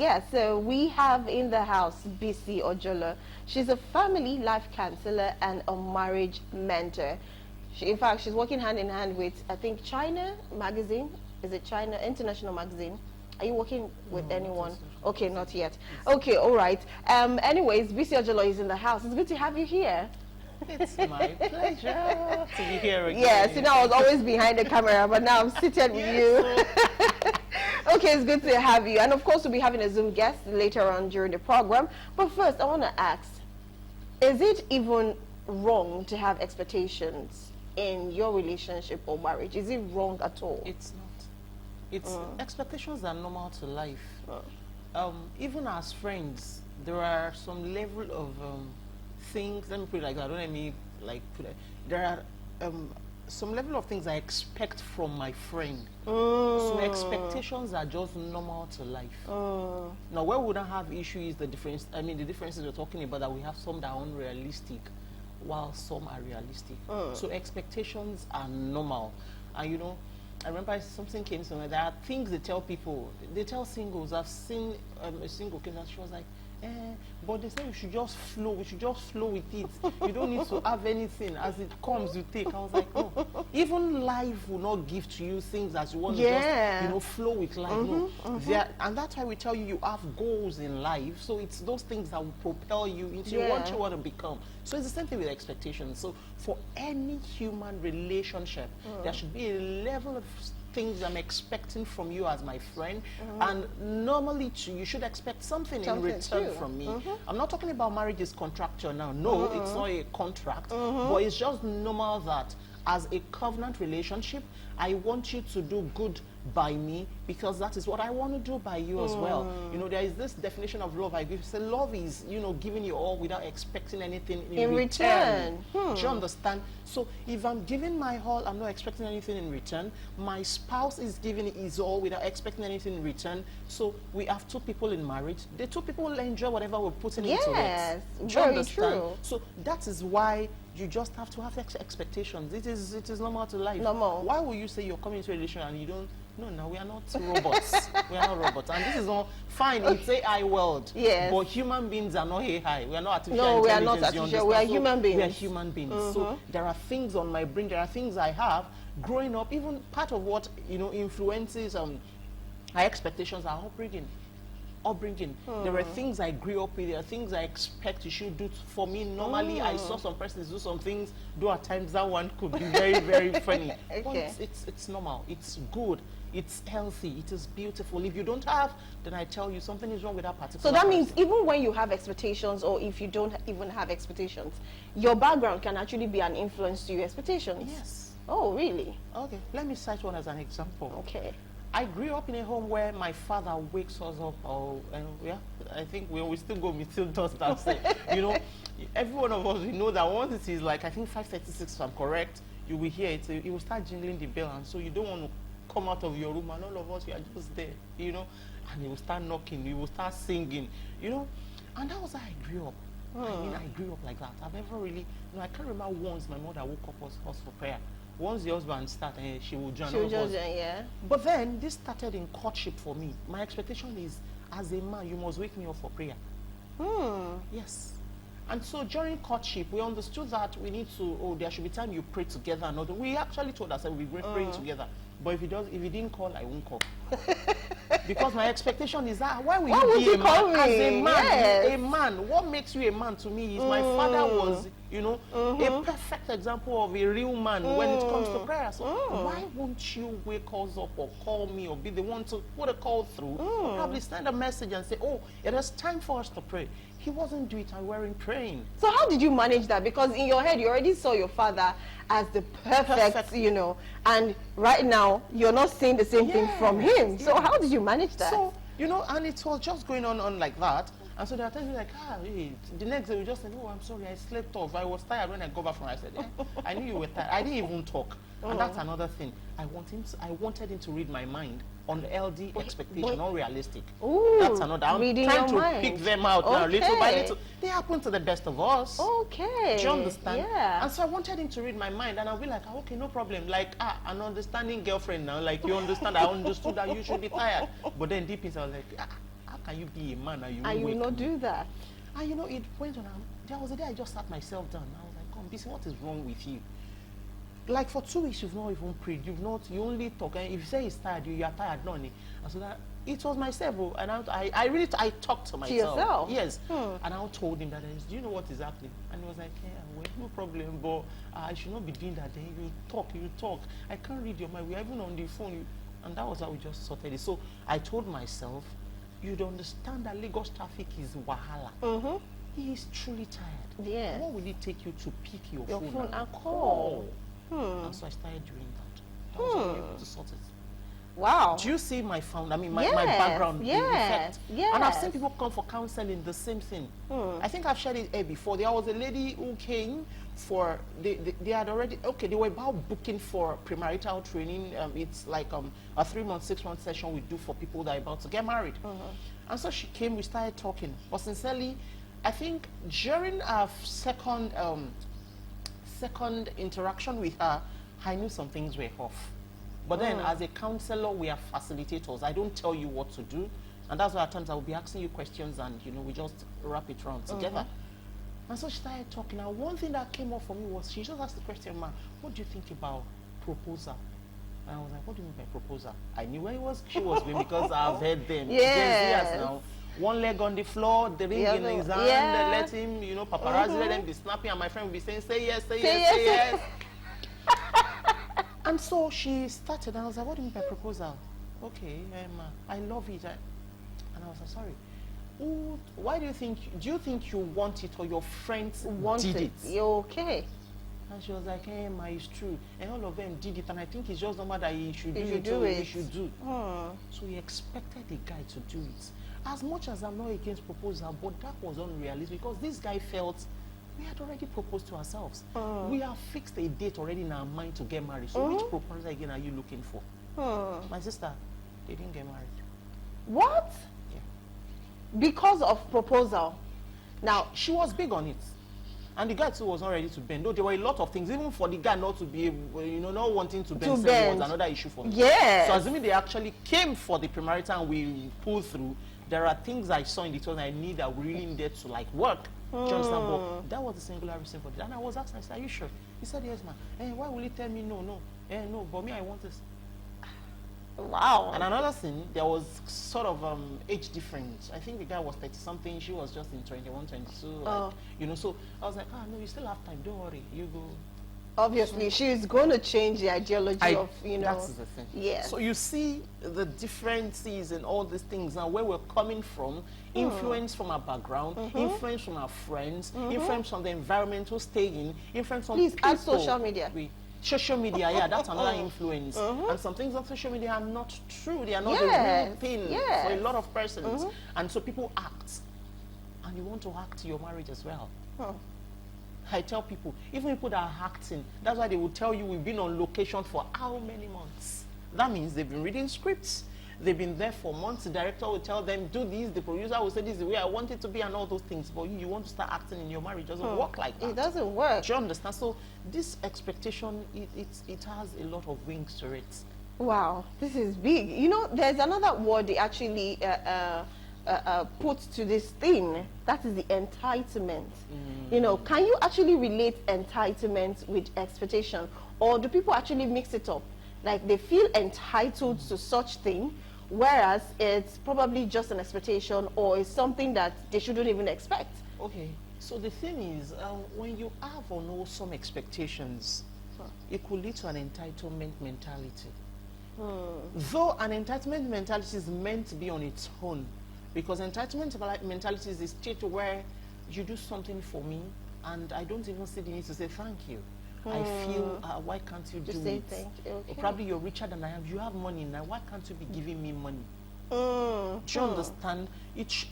Yeah, so we have in the house BC Ojolo. She's a family life counselor and a marriage mentor. In fact, she's working hand in hand with, I think, China magazine. Is it China International magazine? Are you working with anyone? Okay, not yet. Okay, all right. Anyways, BC Ojolo is in the house. It's good to have you here. It's my pleasure to be here again. Yes, you know, I was always behind the camera, but now I'm seated with you. Okay, it's good to have you. And of course, we'll be having a Zoom guest later on during the program. But first, I want to ask, is it even wrong to have expectations in your relationship or marriage? Is it wrong at all? It's not. It's expectations are normal to life. Even as friends, there are some level of things. Let me put it like that. Don't let me like put it. There are some level of things I expect from my friend. So expectations are just normal to life. Now, where we wouldn't have issue is the difference. I mean, the differences we're talking about, that we have some that are unrealistic, while some are realistic. So expectations are normal. And you know, I remember something came to me. There are things they tell people. They tell singles. I've seen a single case, and she was like, but they say you should just flow. We should just flow with it. You don't need to have anything. As it comes, you take. I was like, no. Even life will not give to you things as you want to just, you know, flow with life. And that's why we tell you have goals in life. So it's those things that will propel you into what you want to become. So it's the same thing with expectations. So for any human relationship, there should be a level of things I'm expecting from you as my friend, and normally too, you should expect something in return from me. I'm not talking about marriage is contractual now. No, it's not a contract, but it's just normal that as a covenant relationship, I want you to do good by me because that is what I want to do by you as well. You know, there is this definition of love I give. Say love is, you know, giving you all without expecting anything in return. Do you understand? So if I'm giving my all, I'm not expecting anything in return. My spouse is giving his all without expecting anything in return. So we have two people in marriage. The two people will enjoy whatever we're putting into it. Yes, do you understand? True. So that is why you just have to have expectations. It is normal to life. Normal. Why will you say you're coming into a relation and you don't? No, we are not robots. We are not robots. And this is all fine. It's AI world. Yes. But human beings are not AI. We are not artificial intelligence. No, we are not artificial. We are human beings. We are human beings. So there are things on my brain. There are things I have growing up. Even part of what, you know, influences our expectations are upbringing. There are things I grew up with. There are things I expect you should do for me. Normally, I saw some persons do some things, though at times that one could be very, very funny. Okay. But it's normal. It's good. It's healthy. It is beautiful. If you don't have, then I tell you something is wrong with that particular So that means even when you have expectations, or if you don't even have expectations, your background can actually be an influence to your expectations. Yes. Oh, really? Okay. Let me cite one as an example. Okay. I grew up in a home where my father wakes us up, I think we still go, we still does that. You know, every one of us, we know that once it is like, I think 5:36, if I'm correct, you will hear it. It will start jingling the bell, and so you don't want to come out of your room, and all of us, we are just there, you know, and he will start knocking, we will start singing, you know, and that was how I grew up. I mean, I grew up like that. I've never really, you know, I can't remember once my mother woke up us for prayer. Once the husband started, she will join. She will join, yeah. But then this started in courtship for me. My expectation is, as a man, you must wake me up for prayer. Yes. And so during courtship, we understood that we need to, there should be time you pray together and all that. We actually told ourselves we're praying together. But if he didn't call, I won't call. Because my expectation is that why will you be a man? As a man, a man, what makes you a man to me is my father was, you know, a perfect example of a real man when it comes to prayer. So why won't you wake us up or call me or be the one to put a call through? Or probably send a message and say, oh, it is time for us to pray. He wasn't doing it and we weren't praying. So how did you manage that? Because in your head, you already saw your father as the perfect, you know, and right now, you're not seeing the same thing from him. So how did you manage that? So, you know, and it was just going on like that. And so there are times like, the next day we just said, oh, I'm sorry, I slept off. I was tired when I got back from. I said, I knew you were tired. I didn't even talk. And that's another thing. I wanted him to read my mind on LD expectation, not realistic. That's another. I'm trying to pick them out now, little by little. They happen to the best of us. Okay. Do you understand? Yeah. And so I wanted him to read my mind, and I'll be like, okay, no problem. Like, an understanding girlfriend now. Like, you understand? I understood that you should be tired. But then deep inside, I was like, can you be a man and you will not do that? And you know, it went on. There was a day I just sat myself down. I was like, come, Bisi, what is wrong with you? Like for 2 weeks, you've not even prayed. You only talk. And if you say it's tired, you are tired, no. And so that, it was myself. And I talked to myself. To yourself? Yes. And I told him that, do you know what is happening? And he was like, yeah, well, no problem, but I should not be doing that. Then you talk. I can't read your mind. We're even on the phone. And that was how we just sorted it. So I told myself, you'd understand that Lagos traffic is wahala. He is truly tired. Yeah. What will it take you to pick your phone and call? And so I started doing that. That was how we were able to sort it. Wow. Do you see my my background? Yes. Yes. And I've seen people come for counseling, the same thing. I think I've shared it here before. There was a lady who came for, they had already, they were about booking for premarital training. It's like a 3-month, 6-month session we do for people that are about to get married. And so she came, we started talking. But sincerely, I think during our second interaction with her, I knew some things were off. But then as a counselor, we are facilitators. I don't tell you what to do. And that's why at times I will be asking you questions and, you know, we just wrap it around together. And so she started talking. And one thing that came up for me was she just asked the question, ma, what do you think about proposal? And I was like, what do you mean by proposal? I knew where she was going because I've heard them. Yes. Now. One leg on the floor, the ring in his hand, let him, you know, paparazzi, let him be snapping, and my friend will be saying, say yes, say yes, say yes. And so she started, and I was like, what do you mean by proposal? Okay, I love it. And I was like, sorry. Ooh, why do you think you want it or your friends did it? You're okay. And she was like, hey, ma, it's true. And all of them did it, and I think it's just normal that he should do it. He should do. So he expected the guy to do it. As much as I'm not against proposal, but that was unrealistic because this guy felt we had already proposed to ourselves. We have fixed a date already in our mind to get married. So which proposal again are you looking for? My sister, they didn't get married. What? Yeah. Because of proposal. Now, she was big on it. And the guy too was not ready to bend. Though there were a lot of things, even for the guy not to be able, you know, not wanting to bend. Was another issue for me. Yes. So assuming they actually came for the premarital and we pulled through, there are things I saw in the town I need that really needed to like work. Do you understand? But that was the singular reason for it. And I was asking, I said, are you sure? He said, yes, man. Why will he tell me no? No, but me, I want this. Wow. And another thing, there was sort of age difference. I think the guy was 30-something, she was just in 21, 22. Like, you know, so I was like, no, you still have time. Don't worry. You go. Obviously, she's going to change the ideology of, you know. That's the thing. Yes. So you see the differences and all these things and where we're coming from, influence from our background, influence from our friends, influence from the environmental staying, influence from people. Add social media. Social media, yeah, that's another influence. And some things on social media are not true. They are not the real thing for a lot of persons. And so people act. And you want to act to your marriage as well. I tell people, even people that are acting, that's why they will tell you we've been on location for how many months? That means they've been reading scripts. They've been there for months. The director will tell them, do this. The producer will say, this is the way I want it to be and all those things. But you want to start acting in your marriage. It doesn't work like that. It doesn't work. Do you understand? So this expectation, it has a lot of wings to it. Wow, this is big. You know, there's another word they actually put to this thing. That is the entitlement. You know, can you actually relate entitlement with expectation? Or do people actually mix it up? Like they feel entitled to such thing, whereas it's probably just an expectation or it's something that they shouldn't even expect. Okay, so the thing is, when you have unwholesome expectations, it could lead to an entitlement mentality. Though an entitlement mentality is meant to be on its own, because entitlement mentality is a state where you do something for me and I don't even see the need to say thank you. I feel, why can't you do it? Thank you. Okay. Probably you're richer than I am. You have money now. Why can't you be giving me money? Do you understand? It's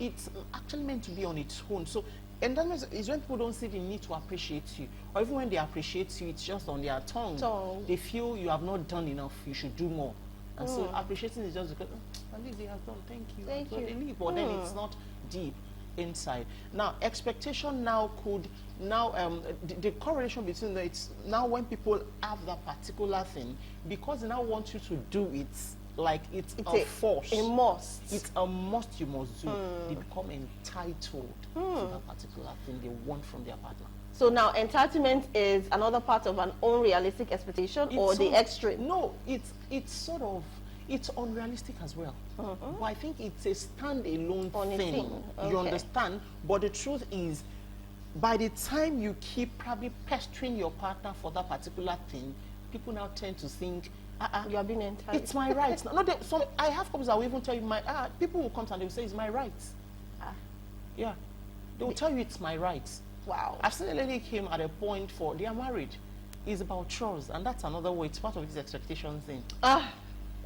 actually meant to be on its own. So entitlement is when people don't see the need to appreciate you. Or even when they appreciate you, it's just on their tongue. They feel you have not done enough. You should do more. And so appreciating is just because, at least they have done. Thank you. Thank you. They leave. But then it's not deep inside. Now, expectation now could, the correlation between it's now when people have that particular thing, because they now want you to do it, like it's It's a force. A must. It's a must you must do. They become entitled to that particular thing they want from their partner. So now entitlement is another part of an unrealistic expectation, or the extreme? No, it's sort of, it's unrealistic as well. But I think it's a standalone thing. Okay. You understand? But the truth is, by the time you keep probably pestering your partner for that particular thing, people now tend to think, you are being entitled. it's my right. No, I have couples that will even tell you, people will come and they will say, it's my right. Yeah. They will tell you it's my right. Wow. I've seen a lady came at a point for, they are married. It's about chores, and that's another way. It's part of this expectation thing.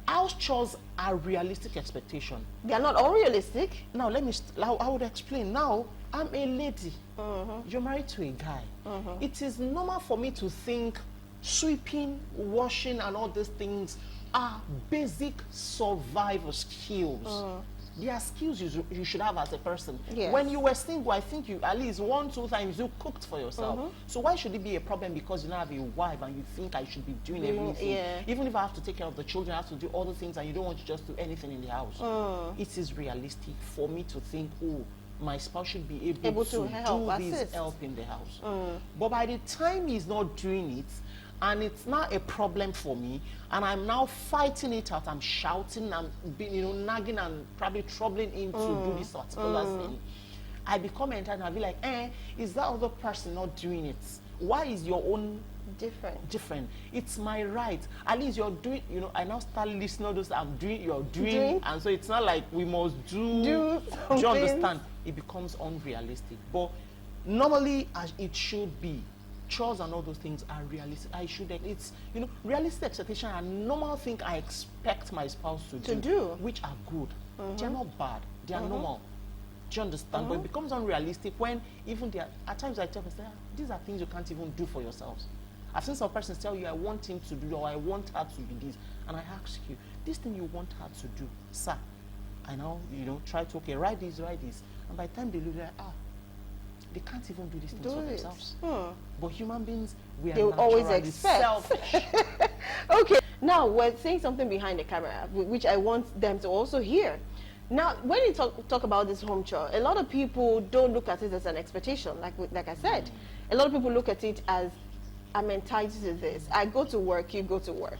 House chores are realistic expectation. They are not unrealistic. Now, I would explain. Now, I'm a lady. You're married to a guy. It is normal for me to think sweeping, washing, and all these things are basic survival skills. They are skills you should have as a person. Yes. When you were single, I think you at least 1-2 times you cooked for yourself. So why should it be a problem because you now have a wife and you think I should be doing everything? Yeah. Even if I have to take care of the children, I have to do all the things, and you don't want to just do anything in the house. It is realistic for me to think, oh, my spouse should be able to help, do this assist. help in the house. But by the time he's not doing it, and it's not a problem for me, and I'm now fighting it out, I'm shouting, I'm nagging and probably troubling him to do this particular thing, I become entitled and I'll be like, is that other person not doing it? Why is your own different? It's my right. At least you're doing, I now start listening to those you're doing, and so it's not like we must do you understand? It becomes unrealistic. But normally, as it should be, chores and all those things are realistic. Realistic expectation are normal thing I expect my spouse to do, which are good. They're not bad. They are normal. Do you understand? But it becomes unrealistic when even at times I tell myself, these are things you can't even do for yourselves. I've seen some persons tell you, I want him to do, or I want her to do this, and I ask you, this thing you want her to do, sir, I now try to write this, and by the time they look like, they can't even do these things for themselves. But human beings, they will always expect. Selfish. Okay, now we're saying something behind the camera, which I want them to also hear. Now, when you talk about this home chore, a lot of people don't look at it as an expectation, like I said. A lot of people look at it as, I'm entitled to this. I go to work, you go to work.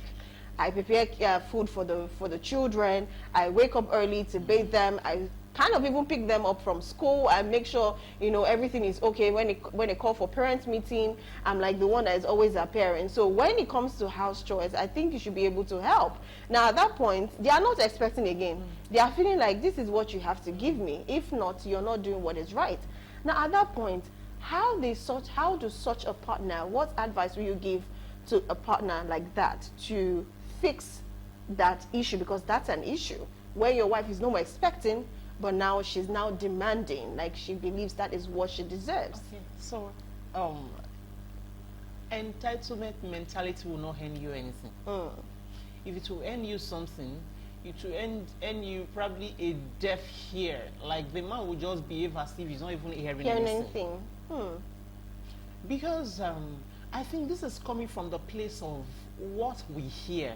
I prepare food for the children. I wake up early to bathe them. I kind of even pick them up from school and make sure everything is okay. When they call for parents meeting, I'm like the one that is always a parent. So when it comes to house chores, I think you should be able to help. Now at that point, they are not expecting again. They are feeling like this is what you have to give me. If not, you're not doing what is right. Now at that point, how do such a partner, what advice will you give to a partner like that to fix that issue? Because that's an issue where your wife is no more expecting, but now she's now demanding, like she believes that is what she deserves. Okay, so entitlement mentality will not earn you anything. If it will earn you something, it will earn you probably a deaf ear. Like the man will just behave as if he's not even hearing anything. Because I think this is coming from the place of what we hear,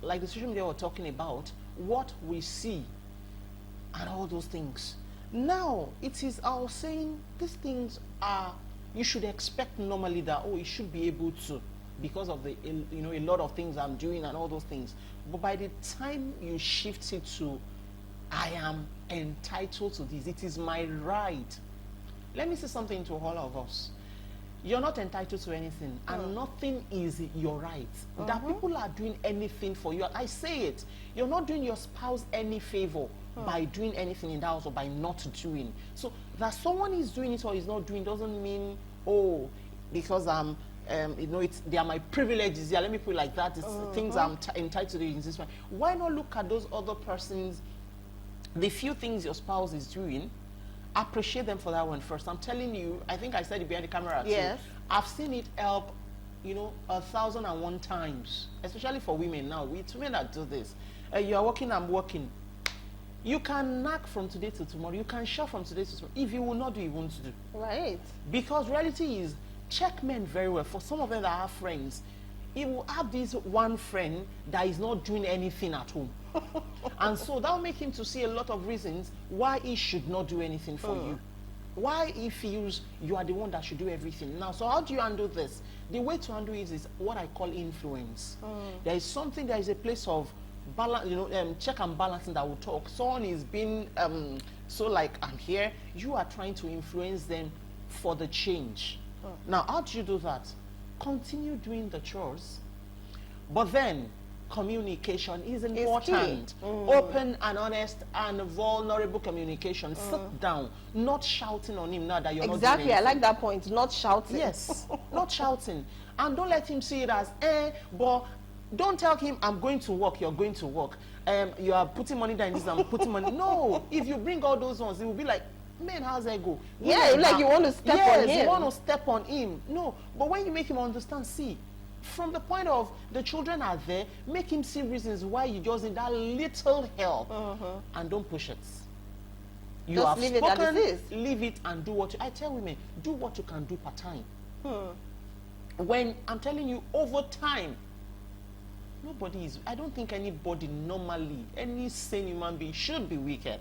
like the social media we're talking about, what we see, and all those things. Now, it is our saying these things are, you should expect normally that, you should be able to, because of the, a lot of things I'm doing and all those things. But by the time you shift it to, I am entitled to this, it is my right. Let me say something to all of us. You're not entitled to anything, and nothing is your right. That people are doing anything for you. I say it. You're not doing your spouse any favor by doing anything in the house or by not doing. So that someone is doing it or is not doing doesn't mean, because I'm, they are my privileges. Yeah, let me put it like that. It's things I'm entitled to do in this way. Why not look at those other persons, the few things your spouse is doing, appreciate them for that one first. I'm telling you, I think I said it behind the camera too. Yes. I've seen it help, 1,001 times, especially for women now. It's women that do this. You are working, I'm working. You can knock from today to tomorrow. You can shop from today to tomorrow. If you will not do, you won't do. Right. Because reality is, check men very well. For some of them that have friends, he will have this one friend that is not doing anything at home. And so that will make him to see a lot of reasons why he should not do anything for you. Why he feels you are the one that should do everything. Now, so how do you handle this? The way to handle it is what I call influence. There is something, there is a place of balance, check and balancing that will talk. Someone is being so like, I'm here, you are trying to influence them for the change. Now, how do you do that? Continue doing the chores, but then communication is important. Open and honest and vulnerable communication. Sit down, not shouting on him now that you're not doing anything. I like that point. Not shouting. Yes, not shouting. And don't let him see it as, but don't tell him, I'm going to work, you're going to work. You are putting money down in this, I'm putting money. No, if you bring all those ones, it will be like, man, how's that go? Yeah, like you want to step on him. Yes, you want to step on him. No, but when you make him understand, see, from the point of the children are there, make him see reasons why you just need that little help, and don't push it. You just have leave spoken, it as it is. Leave it and do what I tell women, do what you can do part time. When I'm telling you over time, nobody is, I don't think anybody normally, any sane human being should be wicked.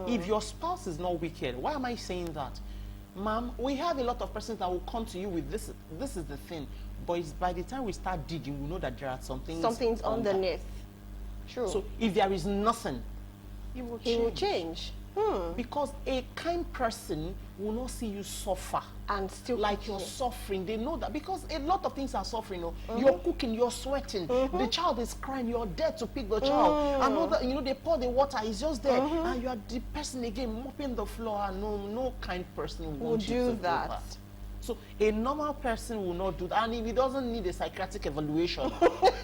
If your spouse is not wicked, why am I saying that? Ma'am, we have a lot of persons that will come to you with this is the thing. But it's by the time we start digging, we know that there are something's underneath. True. So if there is nothing, he will change. Because a kind person will not see you suffer and still like you're suffering. They know that because a lot of things are suffering. You're cooking, you're sweating, the child is crying, you're there to pick the child. And they pour the water, it's just there, and you are the person again mopping the floor. And no kind person will do that. So a normal person will not do that, and if he doesn't need a psychiatric evaluation,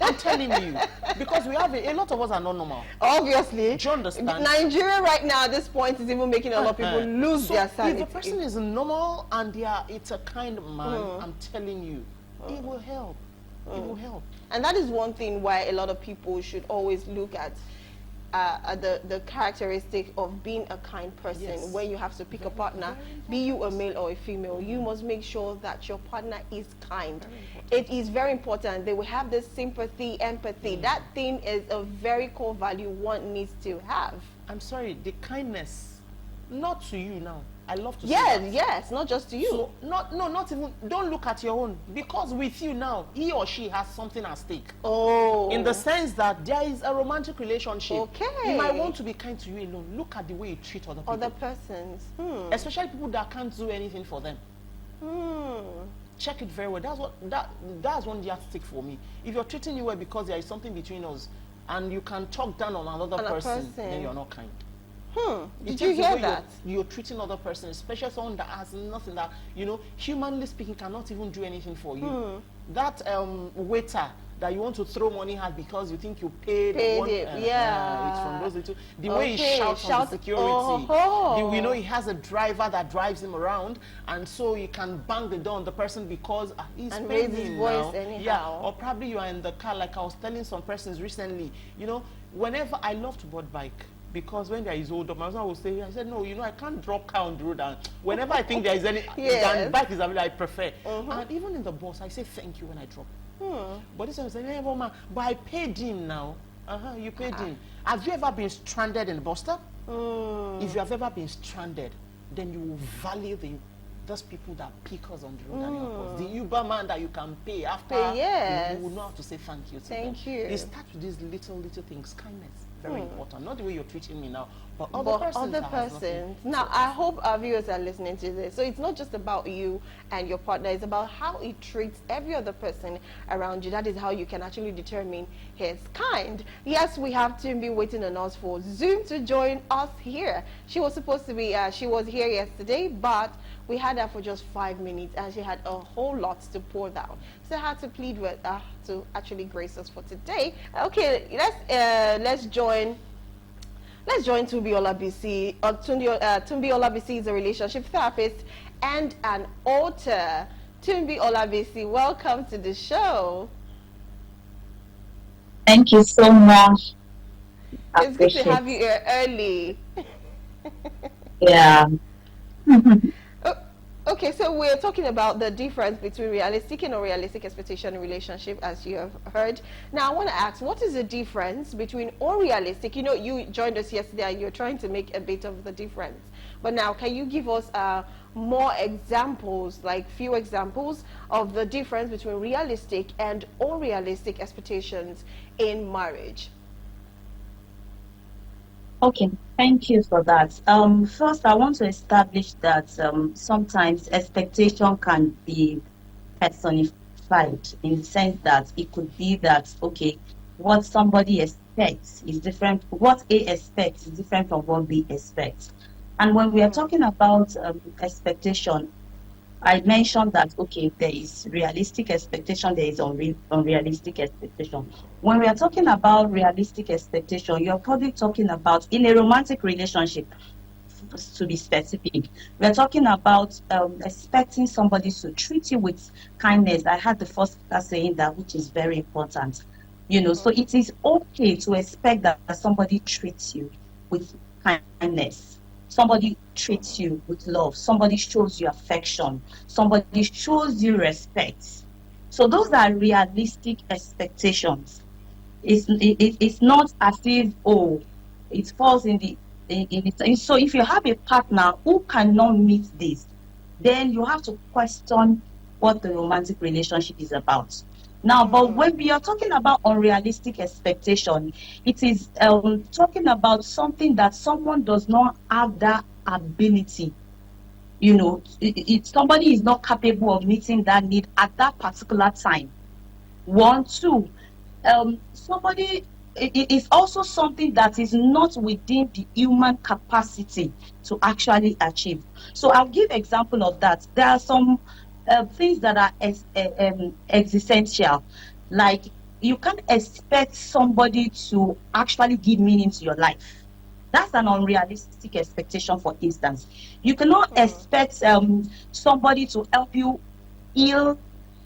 I'm telling you, because we have a lot of us are not normal. Obviously. Do you understand? Nigeria right now at this point is even making a lot of people lose their sanity. If the person is normal and it's a kind man, I'm telling you, it will help. It will help. And that is one thing why a lot of people should always look at the characteristic of being a kind person. Yes. When you have to pick a partner, be you a male or a female, you must make sure that your partner is kind. It is very important. They will have this sympathy, empathy. That thing is a very core value one needs to have. I'm sorry, the kindness, not to you now. I love to say that. Yes, not just to you. So not even, don't look at your own, because with you now, he or she has something at stake. In the sense that there is a romantic relationship. Okay. He might want to be kind to you alone. Look at the way you treat other people. Other persons. Especially people that can't do anything for them. Check it very well. That's one yardstick for me. If you're treating you well because there is something between us, and you can talk down on another person, then you're not kind. Did you hear that? You're treating other person, especially someone that has nothing, that, humanly speaking, cannot even do anything for you. That waiter that you want to throw money at because you think you paid it, it's from those little, the way he shouts on the security. He has a driver that drives him around, and so you can bang the door on the person because he's and raise his voice now. anyhow. Or probably you are in the car, like I was telling some persons recently, whenever I love to board bike, because when there is hold up, my husband will say, I said, no, I can't drop car on the road. And whenever I think there is any, bike is available, I prefer. And even in the bus, I say thank you when I drop. But this one said, hey, woman, but I paid him now. You paid him. Have you ever been stranded in the bus stop? If you have ever been stranded, then you will value those people that pick us on the road and help us. The Uber man that you can pay after, you will know how to say thank you to them. Thank you. They start with these little things, kindness. Very important. Not the way you're treating me now, but other persons. Now, I hope our viewers are listening to this. So it's not just about you and your partner. It's about how he treats every other person around you. That is how you can actually determine his kind. Yes, we have Tumbi waiting on us for Zoom to join us here. She was supposed to be, she was here yesterday, but we had her for just 5 minutes and she had a whole lot to pour down. So I had to plead with her to actually grace us for today. Okay, let's join Tumbi Olabisi. Tumbi Olabisi is a relationship therapist and an author. Tumbi Olabisi, welcome to the show. Thank you so much. It's good to have you here early. Yeah. Okay, so we're talking about the difference between realistic and unrealistic expectation in relationship, as you have heard. Now, I want to ask, what is the difference between unrealistic? You know, you joined us yesterday and you're trying to make a bit of the difference. But now, can you give us more examples, like few examples of the difference between realistic and unrealistic expectations in marriage? Okay, thank you for that. First, I want to establish that sometimes expectation can be personified in the sense that it could be that, okay, what somebody expects is different, what A expects is different from what B expects. And when we are talking about expectation, I mentioned that, okay, there is realistic expectation, there is unrealistic expectation. When we are talking about realistic expectation, you're probably talking about in a romantic relationship, to be specific. We're talking about expecting somebody to treat you with kindness. I had the first speaker saying that, which is very important. So it is okay to expect that somebody treats you with kindness. Somebody treats you with love. Somebody shows you affection. Somebody shows you respect. So those are realistic expectations. It's not as if, oh, it falls in it. So if you have a partner who cannot meet this, then you have to question what the romantic relationship is about. Now, but when we are talking about unrealistic expectation, it is talking about something that someone does not have that ability. Somebody is not capable of meeting that need at that particular time. One, two, somebody it is also something that is not within the human capacity to actually achieve. So I'll give example of that. There are some things that are existential, like you can't expect somebody to actually give meaning to your life. That's an unrealistic expectation. For instance, you cannot expect somebody to help you heal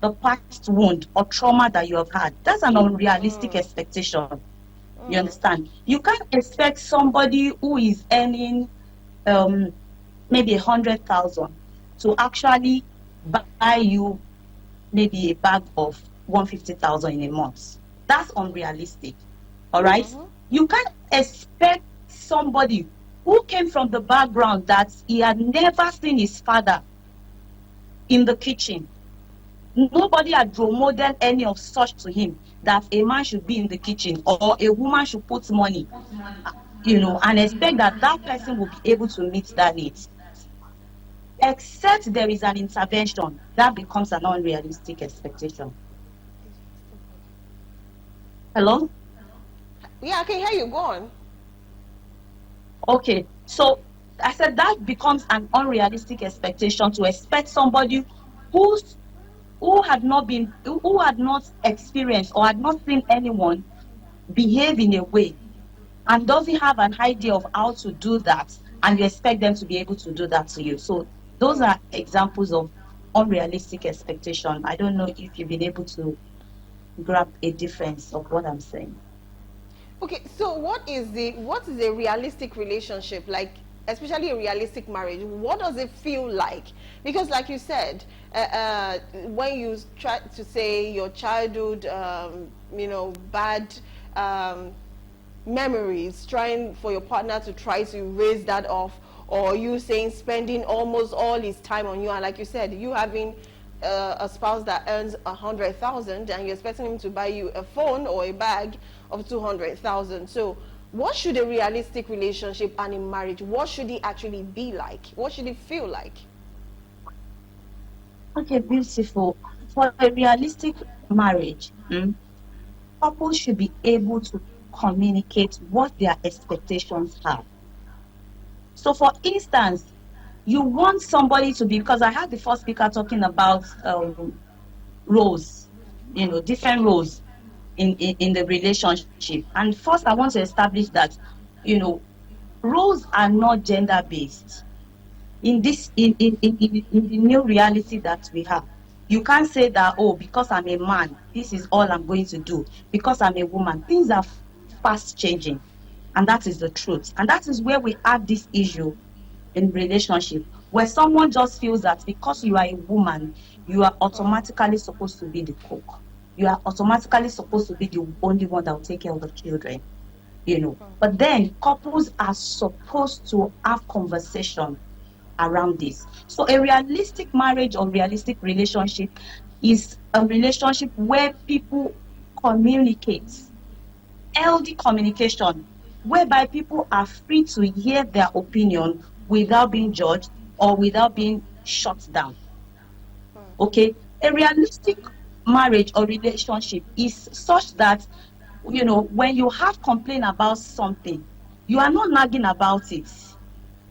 the past wound or trauma that you have had. That's an unrealistic expectation. You understand? You can't expect somebody who is earning um, maybe 100,000 to actually buy you maybe a bag of 150,000 in a month. That's unrealistic. All right? You can't expect somebody who came from the background that he had never seen his father in the kitchen. Nobody had role modeled any of such to him, that a man should be in the kitchen or a woman should put money, and expect that that person will be able to meet that need. Except there is an intervention, that becomes an unrealistic expectation. Hello? Yeah, I can hear you. Go on. Okay, so I said that becomes an unrealistic expectation, to expect somebody who had not experienced or had not seen anyone behave in a way and doesn't have an idea of how to do that, and you expect them to be able to do that to you. So those are examples of unrealistic expectation. I don't know if you've been able to grab a difference of what I'm saying. Okay, so what is a realistic relationship like, especially a realistic marriage? What does it feel like? Because, like you said, when you try to say your childhood, bad memories, trying for your partner to try to erase that off, or you saying spending almost all his time on you, and like you said, you having a spouse that earns 100,000 and you're expecting him to buy you a phone or a bag of 200,000. So what should a realistic relationship and in marriage, what should it actually be like? What should it feel like? Okay, beautiful. For a realistic marriage, couples should be able to communicate what their expectations are. So, for instance, you want somebody to be, because I had the first speaker talking about roles, different roles in the relationship. And first, I want to establish that, roles are not gender based. In the new reality that we have, you can't say that, oh, because I'm a man, this is all I'm going to do. Because I'm a woman, things are fast changing, and that is the truth. And that is where we have this issue in relationship. where someone just feels that because you are a woman, you are automatically supposed to be the cook. You are automatically supposed to be the only one that will take care of the children, you know. But then couples are supposed to have conversation around this. So a realistic marriage or realistic relationship is a relationship where people communicate, healthy communication, whereby people are free to hear their opinion without being judged or without being shut down. Okay, a realistic marriage or relationship is such that, you know, when you have complaint about something, you are not nagging about it,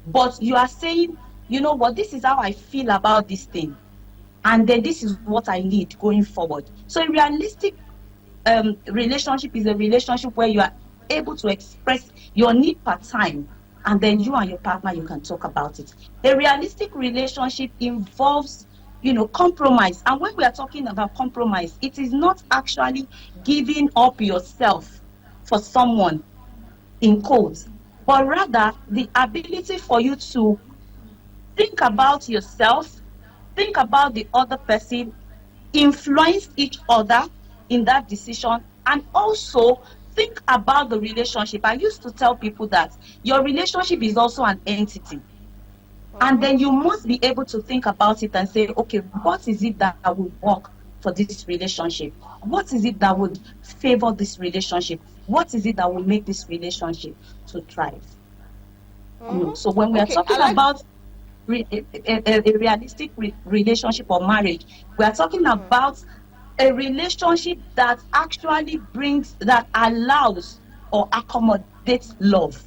but you are saying, you know what, this is how I feel about this thing, and then this is what I need going forward. So a realistic relationship is a relationship where you are able to express your need per time, and then you and your partner, you can talk about it. A realistic relationship involves, you know, compromise. And when we are talking about compromise, it is not actually giving up yourself for someone, in quotes, but rather the ability for you to think about yourself, think about the other person, influence each other in that decision, and also think about the relationship. I used to tell people that your relationship is also an entity. And then you must be able to think about it and say, okay, what is it that will work for this relationship? What is it that would favor this relationship? What is it that will make this relationship to thrive? You know, so when we are Okay, I talking like. about a realistic relationship or marriage, we are talking about a relationship that actually brings, that allows or accommodates love,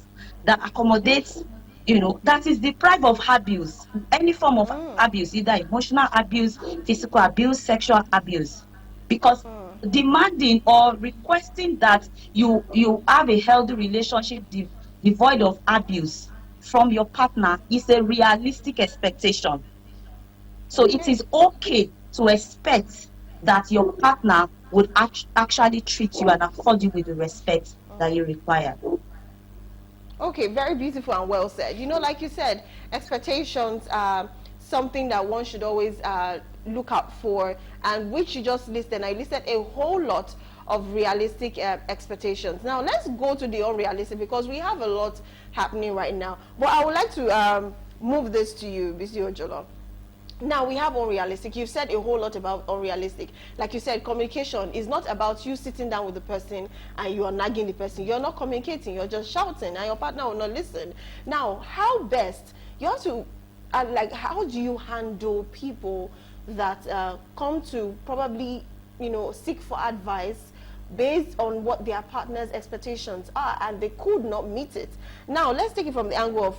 that accommodates, you know, that is deprived of abuse, any form of abuse, either emotional abuse, physical abuse, sexual abuse. Because demanding or requesting that you have a healthy relationship devoid of abuse from your partner is a realistic expectation. So it Okay. is okay to expect that your partner would actually treat you and afford you with the respect that you require. Okay, very beautiful and well said. You know, like you said, expectations are something that one should always look out for, and which you just listed. I listed a whole lot of realistic expectations. Now, let's go to the unrealistic, because we have a lot happening right now. But I would like to move this to you, Bisi Ojolo. Now we have unrealistic. You've said a whole lot about unrealistic. Like you said, communication is not about you sitting down with the person and you are nagging the person. You're not communicating, you're just shouting, and your partner will not listen. Now, how best you have to like, how do you handle people that come to probably, you know, seek for advice based on what their partner's expectations are, and they could not meet it? Now let's take it from the angle of,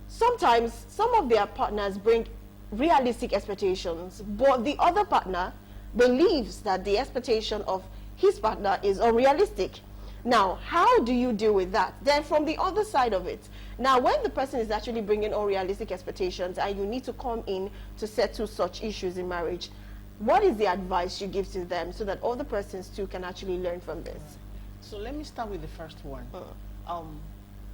sometimes some of their partners bring realistic expectations, but the other partner believes that the expectation of his partner is unrealistic. Now, how do you deal with that? Then from the other side of it, now when the person is actually bringing unrealistic expectations and you need to come in to settle such issues in marriage, what is the advice you give to them so that other persons too can actually learn from this? So let me start with the first one.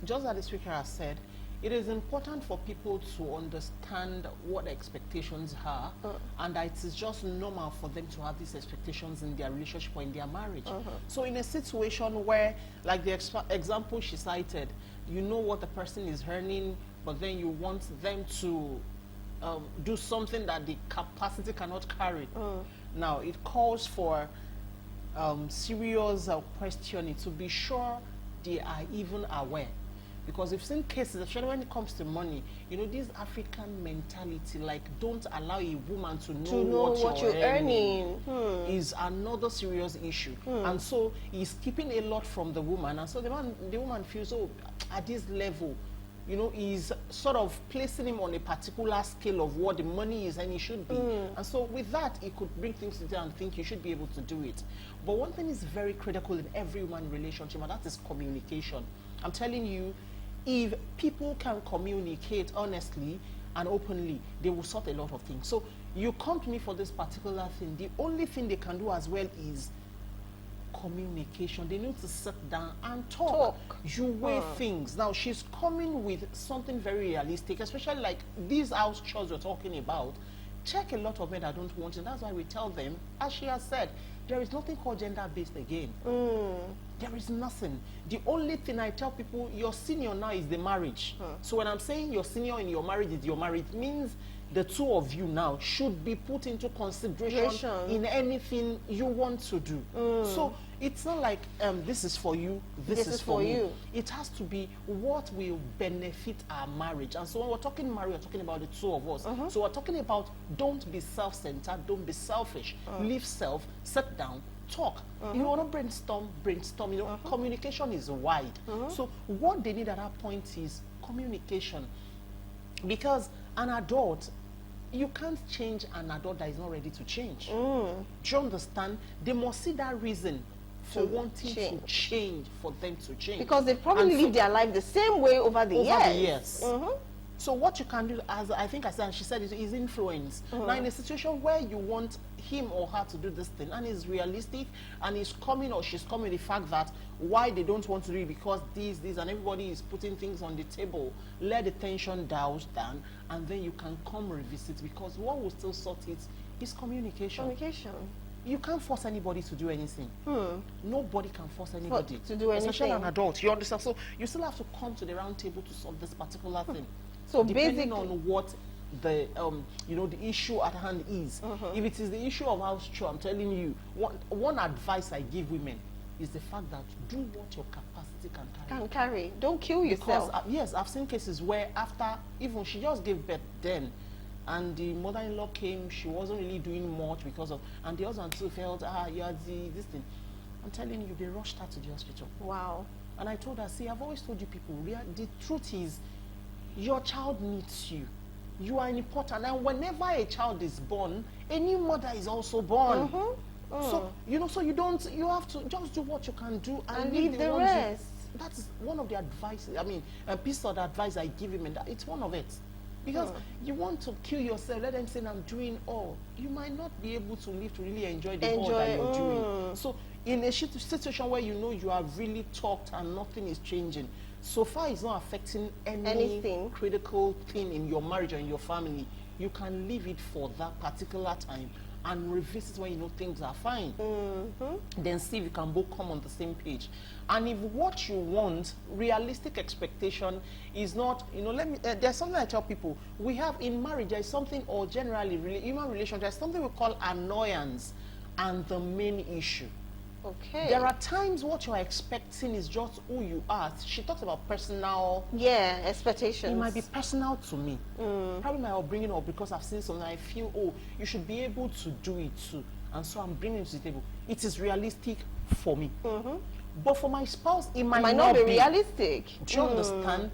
Just as the speaker has said, it is important for people to understand what expectations are, and that it is just normal for them to have these expectations in their relationship or in their marriage. So in a situation where, like the example she cited, you know what the person is earning, but then you want them to do something that the capacity cannot carry. Now, it calls for serious questioning to be sure they are even aware. Because we've seen cases, especially when it comes to money, you know, this African mentality, like, don't allow a woman to know what you're earning is another serious issue. And so he's keeping a lot from the woman. And so the woman feels, oh, at this level, you know, he's sort of placing him on a particular scale of what the money is and he should be. And so with that, he could bring things together and think you should be able to do it. But one thing is very critical in every human relationship, and that is communication. I'm telling you, if people can communicate honestly and openly, they will sort a lot of things. So you come to me for this particular thing, the only thing they can do as well is communication. They need to sit down and talk. You weigh things. Now, she's coming with something very realistic, especially like these house chores we're talking about. Check a lot of men that don't want it. That's why we tell them, as she has said, there is nothing called gender-based again. There is nothing. The only thing I tell people, your senior now is the marriage. So when I'm saying your senior in your marriage is your marriage, it means the two of you now should be put into consideration in anything you want to do. So it's not like this is for you, this is for me. It has to be what will benefit our marriage. And so when we're talking marriage, we're talking about the two of us. So we're talking about don't be self-centered, don't be selfish. Leave self, sit down, talk. You want to brainstorm, brainstorm. You know, communication is wide. So what they need at that point is communication. Because an adult, you can't change an adult that is not ready to change. Do you understand? They must see that reason for wanting to change, for them to change. Because they probably live their life the same way over the years. So what you can do, as I think I said, and she said, is influence. Now, in a situation where you want him or her to do this thing, and it's realistic, and he's coming or she's coming with the fact that why they don't want to do it because this, and everybody is putting things on the table, let the tension down, and then you can come revisit, because what will still sort it is communication. You can't force anybody to do anything. Nobody can force anybody to do anything. Especially an adult, you understand? So you still have to come to the round table to solve this particular thing. So depending on what the you know, the issue at hand is. If it is the issue of house chore, I'm telling you, one advice I give women is the fact that do what your capacity can carry. Don't kill yourself. Because yes, I've seen cases where after even she just gave birth then, and the mother-in-law came, she wasn't really doing much because of, and the husband too felt, you are this thing. I'm telling you, they rushed her to the hospital. Wow. And I told her, see, I've always told you people, the truth is, your child needs you. You are important. And whenever a child is born, a new mother is also born. So, you know, so you have to just do what you can do and leave the rest. That's one of the advice, I mean, a piece of advice I give him, and it's one of it. Because you want to kill yourself, let them say, I'm doing all. You might not be able to live to really enjoy the all that you're doing. So in a situation where you know you have really talked and nothing is changing, so far it's not affecting anything critical thing in your marriage or in your family, you can leave it for that particular time and revisit when you know things are fine. Then see if you can both come on the same page. And if what you want, realistic expectation, is not, you know, there's something I tell people, we have in marriage, there's something, or generally human relations, there's something we call annoyance and the main issue. Okay. There are times what you're expecting is just who you are. She talks about personal. Yeah, expectations. It might be personal to me. Probably might bring it up because I've seen something. I feel, oh, you should be able to do it too. And so I'm bringing it to the table. It is realistic for me. But for my spouse, it might not be realistic. Do you understand?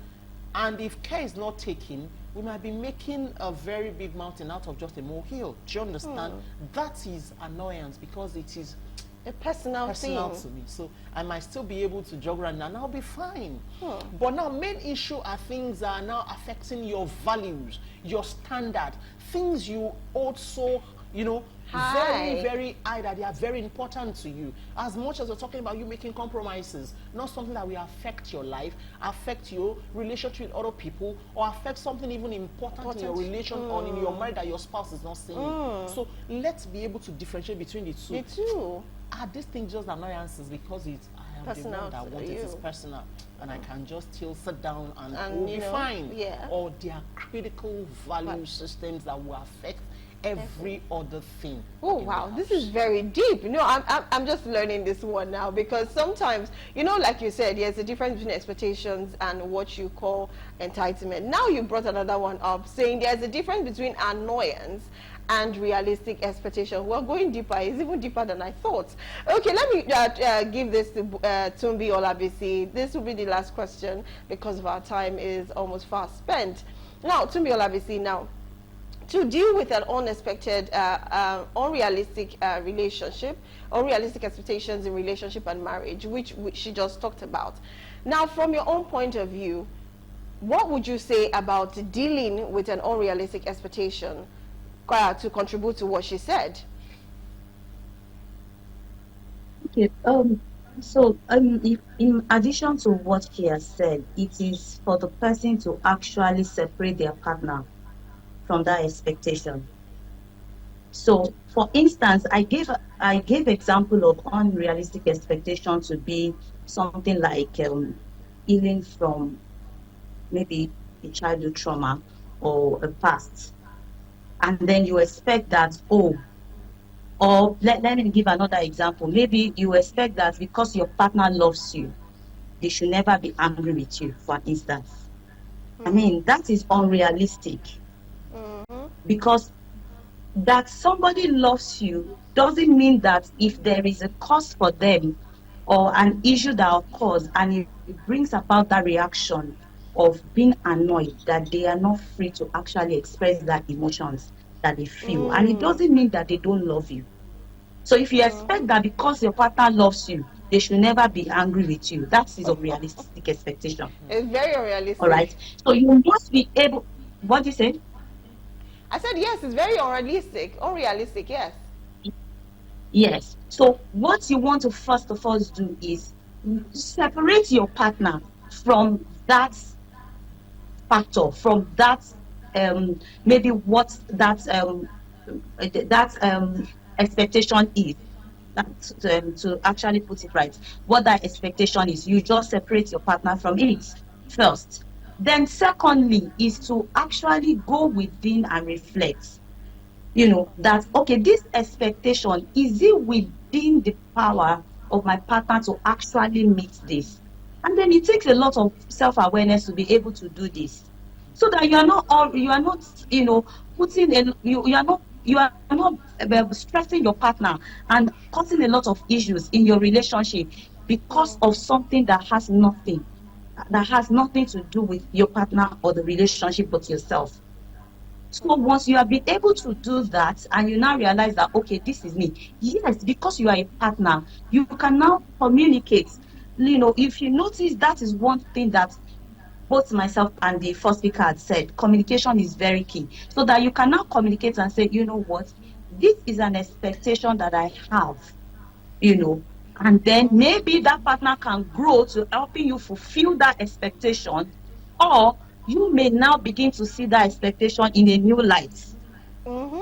And if care is not taken, we might be making a very big mountain out of just a molehill. Do you understand? That is annoyance because it is a personal thing to me. So I might still be able to jog around and I'll be fine. But now main issue are things that are now affecting your values, your standard, things you also, you know, very, very high, that they are very important to you. As much as we're talking about you making compromises, not something that will affect your life, affect your relationship with other people, or affect something even important in your relation or in your marriage that your spouse is not seeing. So let's be able to differentiate between the two. The two. Are these things just annoyances because I am personal the one that wants it is personal, and I can just still sit down and we'll be fine? Or they are critical value systems that will affect every other thing. Oh wow, this is very deep. You know, I'm just learning this one now, because sometimes, you know, like you said, there's a difference between expectations and what you call entitlement. Now you brought another one up, saying there's a difference between annoyance and realistic expectation. We're going deeper. It's even deeper than I thought. Okay, let me give this to Tumbi Olabisi. This will be the last question because of our time is almost fast spent. Now, Tumbi Olabisi, now, to deal with an unexpected, unrealistic relationship, unrealistic expectations in relationship and marriage, which she just talked about. Now, from your own point of view, what would you say about dealing with an unrealistic expectation to contribute to what she said? Okay. If, in addition to what she has said, it is for the person to actually separate their partner from that expectation. So, for instance, I gave example of unrealistic expectation to be something like healing from maybe a childhood trauma or a past, and then you expect that, oh, or let me give another example. Maybe you expect that because your partner loves you, they should never be angry with you, for instance. I Mm. mean, that is unrealistic Mm-hmm. because that somebody loves you doesn't mean that if there is a cause for them or an issue that occurs and it brings about that reaction of being annoyed, that they are not free to actually express that emotions that they feel. And it Mm. doesn't mean that they don't love you. So if you expect that because your partner loves you, they should never be angry with you, that is a realistic expectation. It's very All right. unrealistic. So you must be able, what do you say? I said yes, it's very unrealistic. Unrealistic, yes. Yes. So what you want to first of all do is separate your partner from that factor, from that maybe what that expectation is. To actually put it right, what that expectation is, you just separate your partner from it first. Then secondly is to actually go within and reflect, that, okay, this expectation, is it within the power of my partner to actually meet this? And then it takes a lot of self-awareness to be able to do this. So that you are not, putting you are not stressing your partner and causing a lot of issues in your relationship because of Mm-hmm. something that has nothing to do with your partner or the relationship but yourself. So once you have been able to do that and you now realize that, okay, this is me. Yes, because you are a partner, you can now communicate. If you notice, that is one thing that both myself and the first speaker had said, communication is very key. So that you can now communicate and say, you know what, this is an expectation that I have, you know, and then maybe that partner can grow to helping you fulfill that expectation, or you may now begin to see that expectation in a new light. Mm-hmm.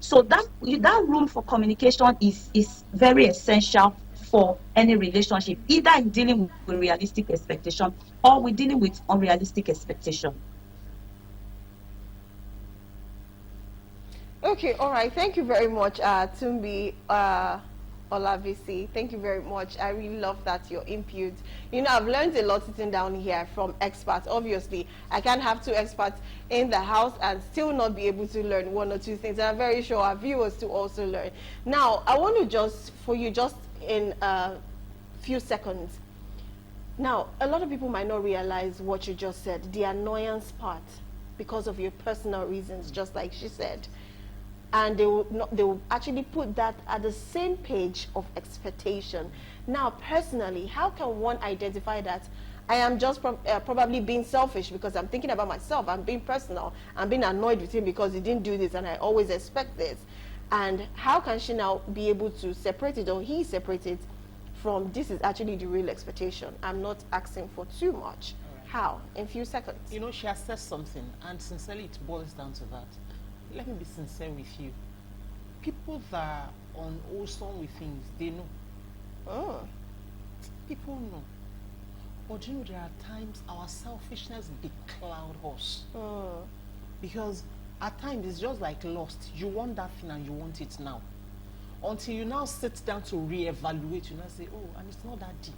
So that room for communication is very essential for any relationship, either in dealing with realistic expectation or with dealing with unrealistic expectation. Okay, all right. Thank you very much, Tumbi Olavisi. Thank you very much. I really love that your input. I've learned a lot sitting down here from experts. Obviously, I can't have two experts in the house and still not be able to learn one or two things. And I'm very sure our viewers to also learn. Now, I want to just in a few seconds. Now, a lot of people might not realize what you just said, the annoyance part, because of your personal reasons, just like she said, and they will actually put that at the same page of expectation. Now, personally, how can one identify that I am just probably being selfish because I'm thinking about myself, I'm being personal, I'm being annoyed with him because he didn't do this and I always expect this? And how can she now be able to separate it, or he separate it from this is actually the real expectation, I'm not asking for too much? All right. How? In few seconds. She has said something, and sincerely, it boils down to that. Let me be sincere with you. People that are unwholesome with things, they know. Oh. People know. But there are times our selfishness becloud us. Mm. Because at times it's just like lost. You want that thing and you want it now. Until you now sit down to reevaluate, you now say, oh, and it's not that deep.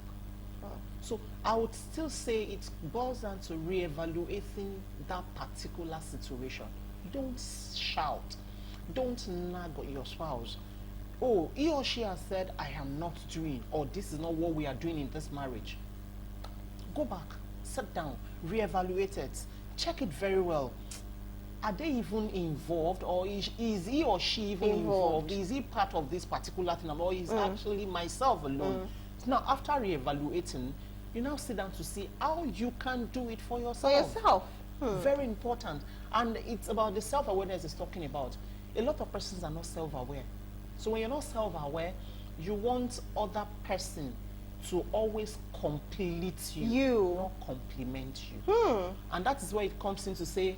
Oh. So I would still say it boils down to reevaluating that particular situation. Don't shout. Don't nag your spouse. Oh, he or she has said, I am not doing, or this is not what we are doing in this marriage. Go back, sit down, reevaluate it, check it very well. Are they even involved, or is he or she even involved? Is he part of this particular thing, or is actually myself alone? Now, after reevaluating, you now sit down to see how you can do it for yourself. For yourself. Very important. And it's about the self-awareness it's talking about. A lot of persons are not self-aware. So when you're not self-aware, you want other person to always complete you, not compliment you. And that is where it comes in to say,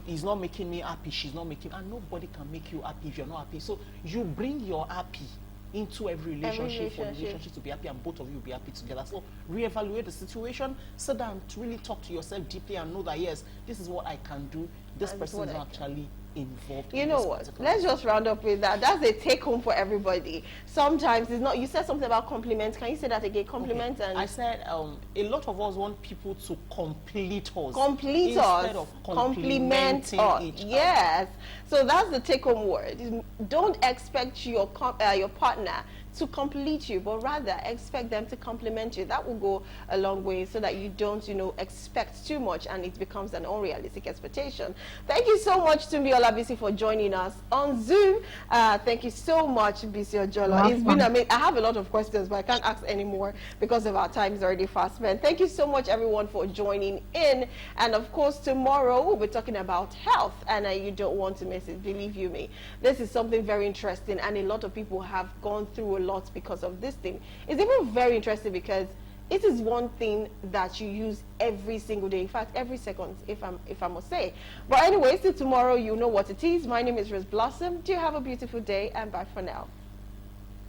he's not making me happy, she's not making, and nobody can make you happy if you're not happy. So you bring your happy into every relationship for the relationship to be happy, and both of you will be happy together. So reevaluate the situation, sit down to really talk to yourself deeply and know that yes, this is what I can do. This person is not actually involved. You know what? Let's just round up with that. That's a take home for everybody. Sometimes it's not. You said something about compliments. Can you say that again? Compliments and I said a lot of us want people to complete us. Complete instead us. of Compliment complimenting us. each Yes. So that's the take home word. Don't expect your partner to complete you, but rather expect them to compliment you. That will go a long way, so that you don't, expect too much and it becomes an unrealistic expectation. Thank you so much to Biola Bisi for joining us on Zoom. Thank you so much, Bisi Ojolo. It's been amazing. I have a lot of questions, but I can't ask anymore because of our time is already fast spent. Thank you so much, everyone, for joining in. And of course, tomorrow we'll be talking about health, and you don't want to miss it. Believe you me, this is something very interesting, and a lot of people have gone through a lot because of this thing. It's even very interesting because it is one thing that you use every single day. In fact, every second, if I must say. But anyway, till tomorrow, you know what it is. My name is Rose Blossom. Do you have a beautiful day, and bye for now.